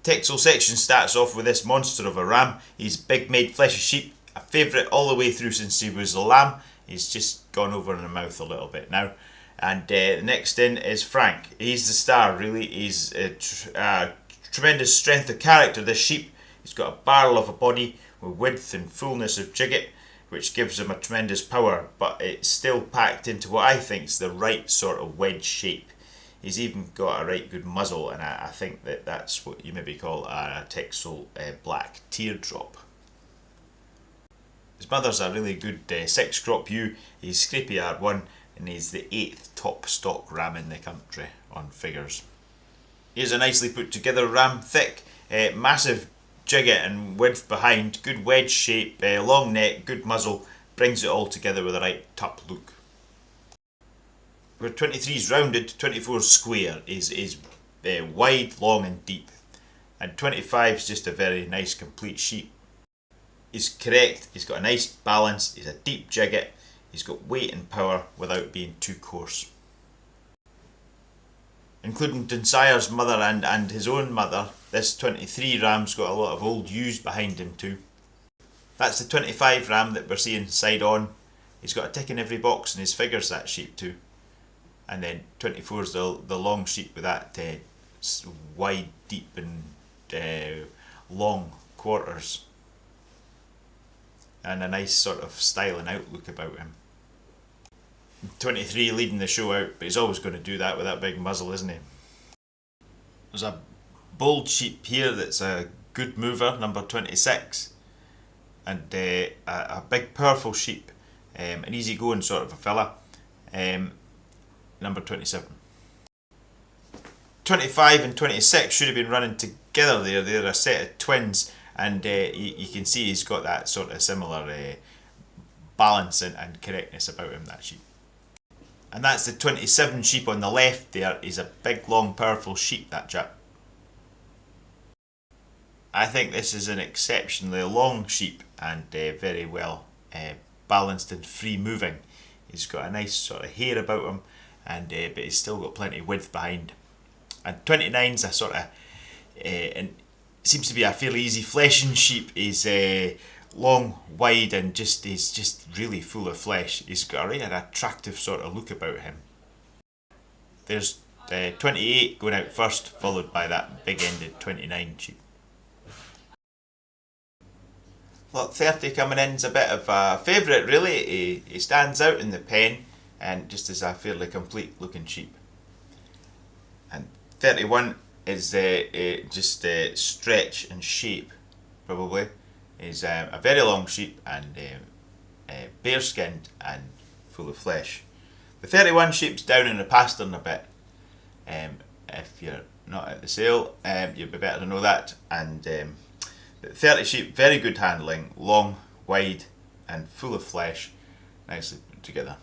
Texel section starts off with this monster of a ram. He's big made fleshy sheep, a favourite all the way through since he was a lamb. He's just gone over in the mouth a little bit now. And next in is Frank. He's the star really. He's a tremendous strength of character, this sheep. He's got a barrel of a body with width and fullness of jigget, which gives him a tremendous power, but it's still packed into what I think is the right sort of wedge shape. He's even got a right good muzzle, and I think that's what you maybe call a Texel black teardrop. His mother's a really good 6 crop ewe. He's scrapey R1, and he's the 8th top stock ram in the country on figures. Here's a nicely put together ram, thick, massive jigget and width behind, good wedge shape, long neck, good muzzle, brings it all together with a right tup look. Where 23 is rounded, 24 is square, is wide, long and deep. And 25 is just a very nice complete sheep. He's correct, he's got a nice balance, he's a deep jigget, he's got weight and power without being too coarse. Including Dunsire's mother and his own mother, this 23 ram's got a lot of old ewes behind him too. That's the 25 ram that we're seeing side on. He's got a tick in every box in his figures, that sheep too. And then 24 is the long sheep with that wide, deep and long quarters. And a nice sort of style and outlook about him. 23 leading the show out, but he's always going to do that with that big muzzle, isn't he? There's a bold sheep here that's a good mover, number 26. And a big powerful sheep, an easy going sort of a fella, number 27. 25 and 26 should have been running together there. They're a set of twins, and you can see he's got that sort of similar balance and correctness about him, that sheep. And that's the 27 sheep on the left there. He's a big, long, powerful sheep, that chap. I think this is an exceptionally long sheep and very well balanced and free moving. He's got a nice sort of hair about him, and but he's still got plenty of width behind. And 29's a sort of, and seems to be a fairly easy fleshing sheep. He's long, wide, and he's just really full of flesh. He's got a really attractive sort of look about him. There's 28 going out first, followed by that big-ended 29 sheep. Lot 30 coming in is a bit of a favourite really. He stands out in the pen and just is a fairly complete looking sheep. And 31 is just stretch and shape probably. He's a very long sheep and bare skinned and full of flesh. The 31 sheep's down in the pastern a bit. If you're not at the sale, you'd be better to know that. And the 30 sheep, very good handling, long, wide and full of flesh, nicely put together.